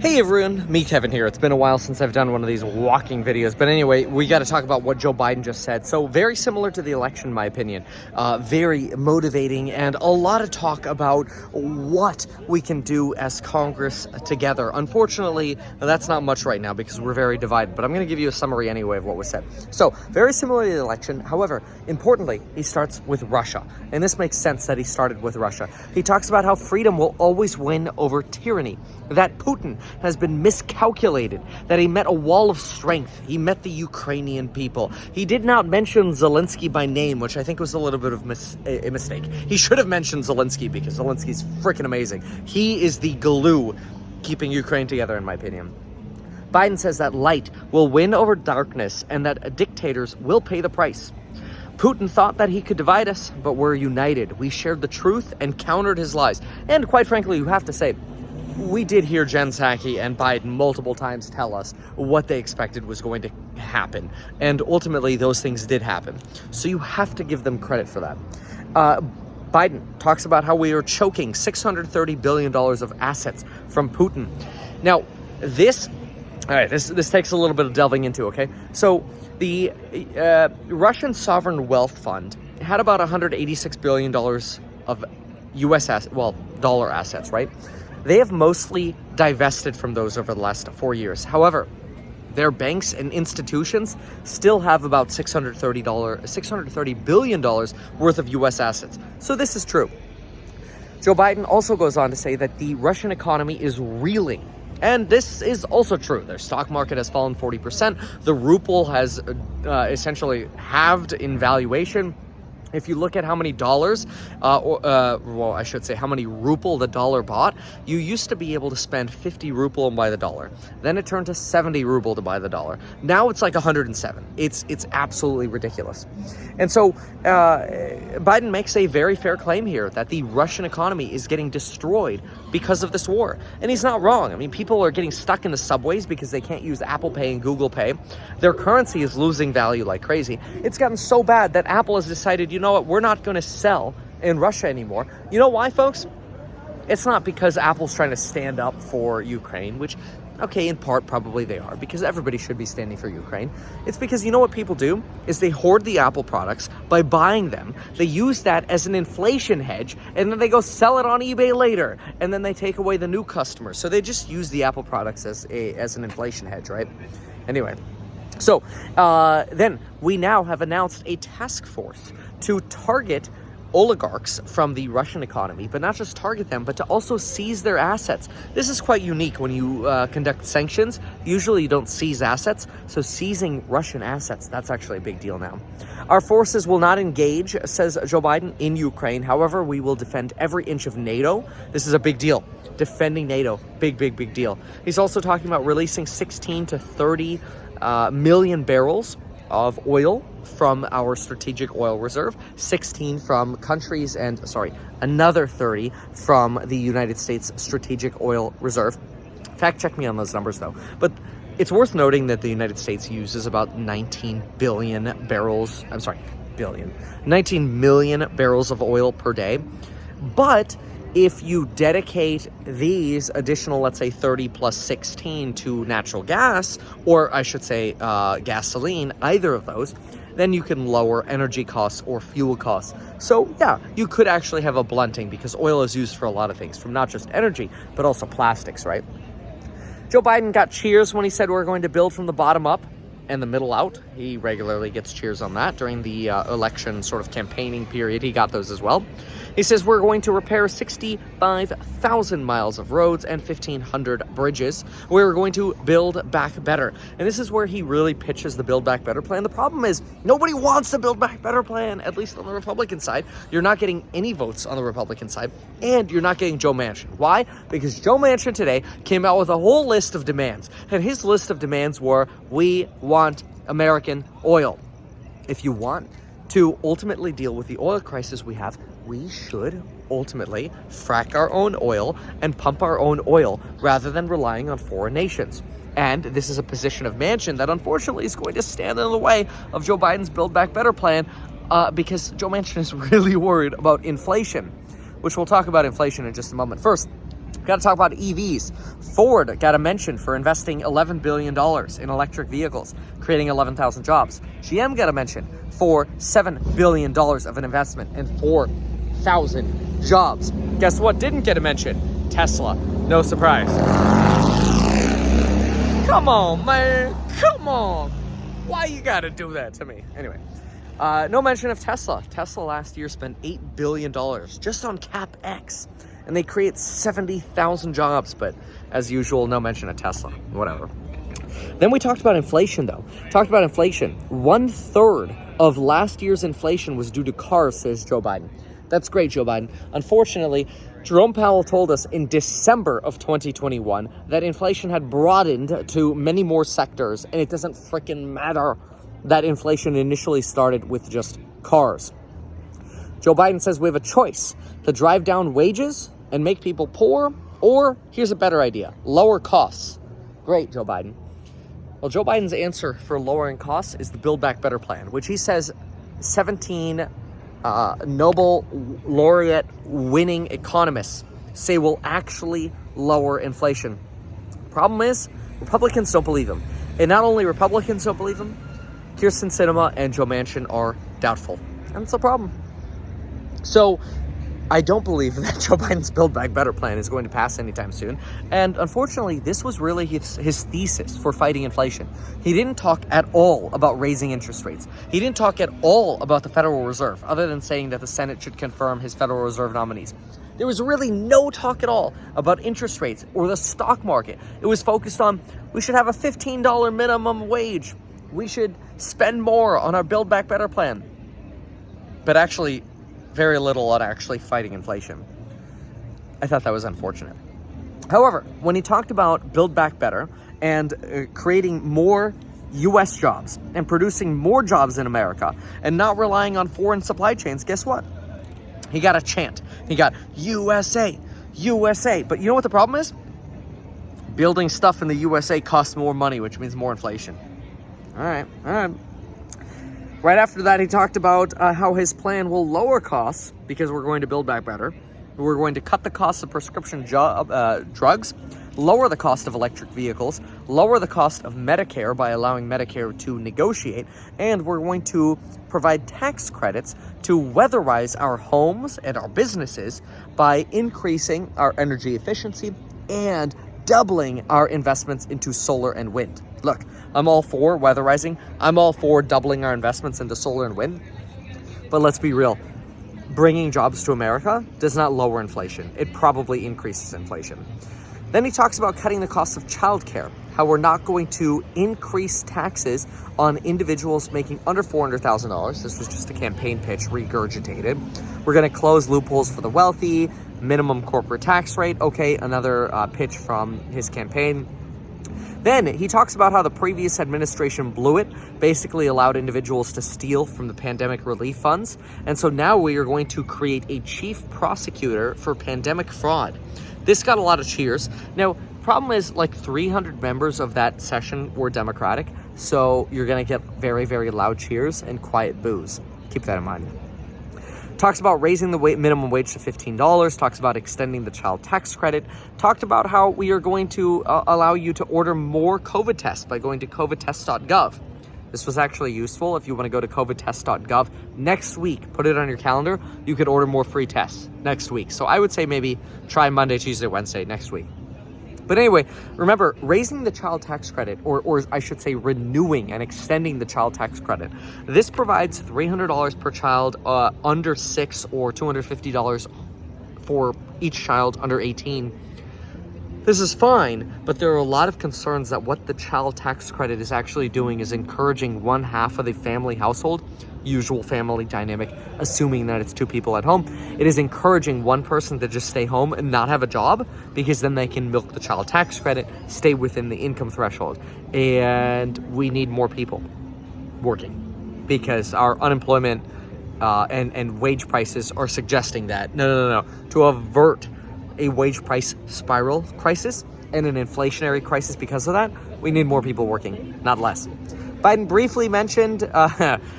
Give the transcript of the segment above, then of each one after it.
Hey everyone, me Kevin here. It's been a while since I've done one of these walking videos, but anyway, we got to talk about what Joe Biden just said. So very similar to the election, in my opinion. Very motivating and a lot of talk about what we can do as Congress together. Unfortunately, that's not much right now because we're very divided, but I'm going to give you a summary anyway of what was said. So very similar to the election. However, importantly, he starts with Russia, and this makes sense that he started with Russia. He talks about how freedom will always win over tyranny, that Putin has been miscalculated, that he met a wall of strength. He met the Ukrainian people. He did not mention Zelensky by name, which I think was a little bit of a mistake. He should have mentioned Zelensky because Zelensky's freaking amazing. He is the glue keeping Ukraine together, in my opinion. Biden says that light will win over darkness and that dictators will pay the price. Putin thought that he could divide us, but we're united. We shared the truth and countered his lies. And quite frankly, you have to say, we did hear Jen Psaki and Biden multiple times tell us what they expected was going to happen. And ultimately, those things did happen. So you have to give them credit for that. Biden talks about how we are choking $630 billion of assets from Putin. Now, this takes a little bit of delving into, okay? So the Russian Sovereign Wealth Fund had about $186 billion of U.S. assets, well, dollar assets, right? They have mostly divested from those over the last 4 years. However, their banks and institutions still have about $630 billion worth of U.S. assets. So this is true. Joe Biden also goes on to say that the Russian economy is reeling. And this is also true. Their stock market has fallen 40%. The ruble has essentially halved in valuation. If you look at how many dollars, well, I should say how many ruble the dollar bought, you used to be able to spend 50 ruble and buy the dollar. Then it turned to 70 ruble to buy the dollar. Now it's like 107. It's absolutely ridiculous. And so Biden makes a very fair claim here that the Russian economy is getting destroyed because of this war. And he's not wrong. I mean, people are getting stuck in the subways because they can't use Apple Pay and Google Pay. Their currency is losing value like crazy. It's gotten so bad that Apple has decided, you know what, we're not going to sell in Russia anymore. You know why, folks? It's not because Apple's trying to stand up for Ukraine, which, okay, in part, probably they are, because everybody should be standing for Ukraine. It's because, you know what people do? Is they hoard the Apple products by buying them. They use that as an inflation hedge, and then they go sell it on eBay later, and then they take away the new customers. So they just use the Apple products as an inflation hedge, right? Anyway. So then we now have announced a task force to target oligarchs from the Russian economy, but not just target them, but to also seize their assets. This is quite unique when you conduct sanctions. Usually you don't seize assets, so seizing Russian assets, that's actually a big deal now. Our forces will not engage, says Joe Biden, in Ukraine. However, we will defend every inch of NATO. This is a big deal. Defending NATO, big deal. He's also talking about releasing 16 to 30 million barrels of oil from our strategic oil reserve, 16 from countries, and another 30 from the United States strategic oil reserve. Fact check me on those numbers though. But it's worth noting that the United States uses about 19 million barrels of oil per day. But if you dedicate these additional, let's say 30 plus 16 to natural gas, or I should say gasoline, either of those, then you can lower energy costs or fuel costs. So yeah, you could actually have a blunting because oil is used for a lot of things, from not just energy, but also plastics, right? Joe Biden got cheers when he said we're going to build from the bottom up and the middle out. He regularly gets cheers on that during the election sort of campaigning period. He got those as well. He says we're going to repair 65,000 miles of roads and 1,500 bridges. We're going to build back better. And this is where he really pitches the Build Back Better plan. The problem is nobody wants the Build Back Better plan, at least on the Republican side. You're not getting any votes on the Republican side, and you're not getting Joe Manchin. Why? Because Joe Manchin today came out with a whole list of demands. And his list of demands were, we want American oil. If you want to ultimately deal with the oil crisis we have, we should ultimately frack our own oil and pump our own oil rather than relying on foreign nations. And this is a position of Manchin that unfortunately is going to stand in the way of Joe Biden's Build Back Better plan because Joe Manchin is really worried about inflation, which we'll talk about inflation in just a moment. First, Got to talk about EVs. Ford got a mention for investing $11 billion in electric vehicles, creating 11,000 jobs. GM got a mention for $7 billion of an investment and 4,000 jobs. Guess what didn't get a mention? Tesla. No surprise. Come on, man. Come on. Why you gotta do that to me? Anyway, no mention of Tesla. Tesla last year spent $8 billion just on CapEx, and they create 70,000 jobs, but as usual, no mention of Tesla. Whatever. Then we talked about inflation, though. Talked about inflation. 1/3 of last year's inflation was due to cars, says Joe Biden. That's great, Joe Biden. Unfortunately, Jerome Powell told us in December of 2021 that inflation had broadened to many more sectors, and it doesn't freaking matter that inflation initially started with just cars. Joe Biden says we have a choice to drive down wages and make people poor, or here's a better idea, lower costs. Great, Joe Biden. Well, Joe Biden's answer for lowering costs is the Build Back Better plan, which he says 17 Nobel laureate winning economists say will actually lower inflation. Problem is, Republicans don't believe him. And not only Republicans don't believe him, Kyrsten Sinema and Joe Manchin are doubtful. And it's a problem. So I don't believe that Joe Biden's Build Back Better plan is going to pass anytime soon. And unfortunately, this was really his thesis for fighting inflation. He didn't talk at all about raising interest rates. He didn't talk at all about the Federal Reserve, other than saying that the Senate should confirm his Federal Reserve nominees. There was really no talk at all about interest rates or the stock market. It was focused on, we should have a $15 minimum wage. We should spend more on our Build Back Better plan. But actually, very little on actually fighting inflation. I thought that was unfortunate. However, when he talked about Build Back Better and creating more U.S. jobs and producing more jobs in America and not relying on foreign supply chains, guess what? He got a chant. He got USA, USA. But you know what the problem is? Building stuff in the USA costs more money, which means more inflation. All right. Right after that, he talked about how his plan will lower costs because we're going to build back better. We're going to cut the cost of prescription drugs, lower the cost of electric vehicles, lower the cost of Medicare by allowing Medicare to negotiate, and we're going to provide tax credits to weatherize our homes and our businesses by increasing our energy efficiency and doubling our investments into solar and wind. Look, I'm all for weatherizing. I'm all for doubling our investments into solar and wind. But let's be real. Bringing jobs to America does not lower inflation. It probably increases inflation. Then he talks about cutting the cost of childcare, how we're not going to increase taxes on individuals making under $400,000. This was just a campaign pitch regurgitated. We're going to close loopholes for the wealthy, minimum corporate tax rate. Okay, another pitch from his campaign. Then he talks about how the previous administration blew it, basically allowed individuals to steal from the pandemic relief funds. And so now we are going to create a chief prosecutor for pandemic fraud. This got a lot of cheers. Now, problem is like 300 members of that session were Democratic. So you're going to get very, very loud cheers and quiet boos. Keep that in mind. Talks about raising the minimum wage to $15, talks about extending the child tax credit, talked about how we are going to allow you to order more COVID tests by going to covidtest.gov. This was actually useful. If you want to go to covidtest.gov next week, put it on your calendar, you could order more free tests next week. So I would say maybe try Monday, Tuesday, Wednesday next week. But anyway, remember, raising the child tax credit, or I should say renewing and extending the child tax credit, this provides $300 per child under 6 or $250 for each child under 18. This is fine, but there are a lot of concerns that what the child tax credit is actually doing is encouraging one half of the family household, usual family dynamic, assuming that it's 2 people at home. It is encouraging one person to just stay home and not have a job because then they can milk the child tax credit, stay within the income threshold. And we need more people working because our unemployment and wage prices are suggesting that no. To avert a wage price spiral crisis and an inflationary crisis because of that, we need more people working, not less. Biden briefly mentioned,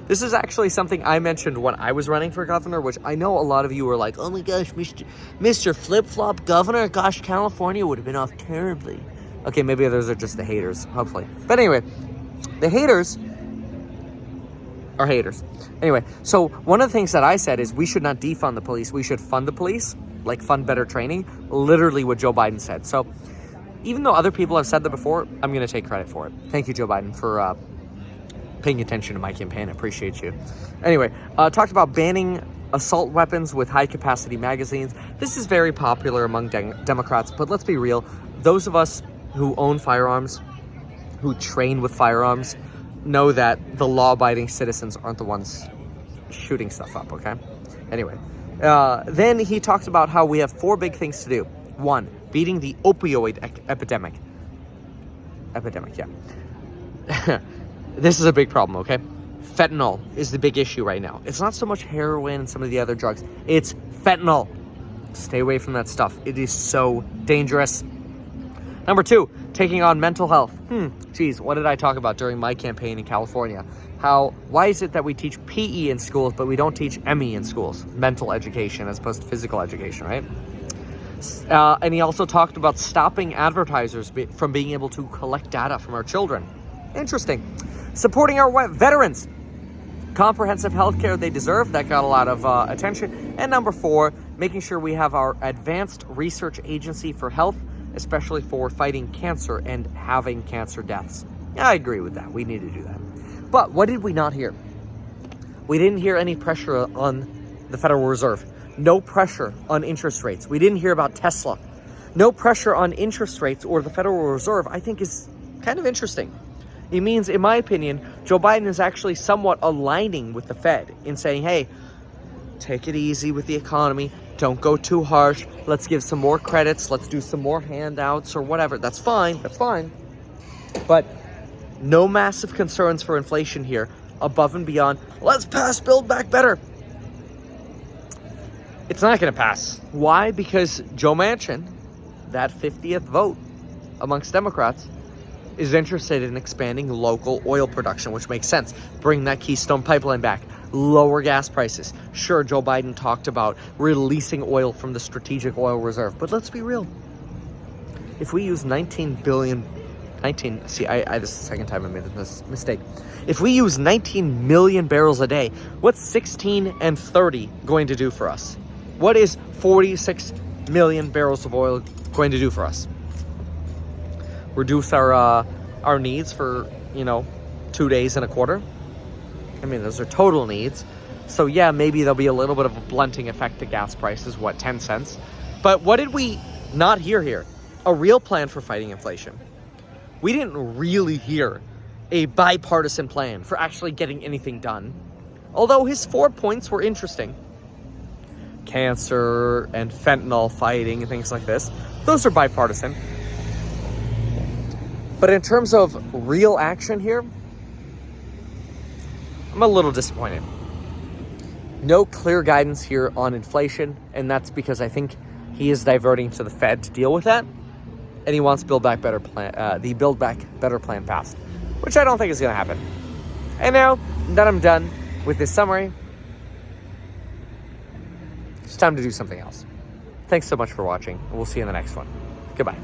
this is actually something I mentioned when I was running for governor, which I know a lot of you were like, oh my gosh, Mr. Flip-Flop Governor, gosh, California would have been off terribly. Okay, maybe those are just the haters, hopefully. But anyway, the haters are haters. Anyway, so one of the things that I said is we should not defund the police. We should fund the police, like fund better training, literally what Joe Biden said. So even though other people have said that before, I'm going to take credit for it. Thank you, Joe Biden, for paying attention to my campaign. I appreciate you. Anyway, talked about banning assault weapons with high-capacity magazines. This is very popular among Democrats, but let's be real. Those of us who own firearms, who train with firearms, know that the law-abiding citizens aren't the ones shooting stuff up, okay? Anyway, then he talked about how we have 4 big things to do. 1, beating the opioid epidemic. Yeah. This is a big problem, okay? Fentanyl is the big issue right now. It's not so much heroin and some of the other drugs. It's fentanyl. Stay away from that stuff. It is so dangerous. Number 2, taking on mental health. Geez, what did I talk about during my campaign in California? Why is it that we teach PE in schools, but we don't teach ME in schools? Mental education as opposed to physical education, right? And he also talked about stopping advertisers from being able to collect data from our children. Interesting. Supporting our veterans. Comprehensive health care they deserve. That got a lot of attention. And number 4, making sure we have our advanced research agency for health, especially for fighting cancer and having cancer deaths. Yeah, I agree with that. We need to do that. But what did we not hear? We didn't hear any pressure on the Federal Reserve. No pressure on interest rates. We didn't hear about Tesla. No pressure on interest rates or the Federal Reserve, I think, is kind of interesting. It means, in my opinion, Joe Biden is actually somewhat aligning with the Fed in saying, hey, take it easy with the economy. Don't go too harsh. Let's give some more credits. Let's do some more handouts or whatever. That's fine. That's fine. But no massive concerns for inflation here above and beyond. Let's pass Build Back Better. It's not going to pass. Why? Because Joe Manchin, that 50th vote amongst Democrats, is interested in expanding local oil production, which makes sense. Bring that Keystone Pipeline back. Lower gas prices. Sure, Joe Biden talked about releasing oil from the Strategic Oil Reserve, but let's be real. If we use 19 billion... this is the second time I made this mistake. If we use 19 million barrels a day, what's 16 and 30 going to do for us? What is 46 million barrels of oil going to do for us? Reduce our needs for, 2 days and a quarter. I mean, those are total needs. So yeah, maybe there'll be a little bit of a blunting effect to gas prices, 10 cents? But what did we not hear here? A real plan for fighting inflation. We didn't really hear a bipartisan plan for actually getting anything done. Although his 4 points were interesting. Cancer and fentanyl fighting and things like this. Those are bipartisan. But in terms of real action here, I'm a little disappointed. No clear guidance here on inflation, and that's because I think he is diverting to the Fed to deal with that, and he wants the Build Back Better plan passed, which I don't think is going to happen. And now that I'm done with this summary, it's time to do something else. Thanks so much for watching, and we'll see you in the next one. Goodbye.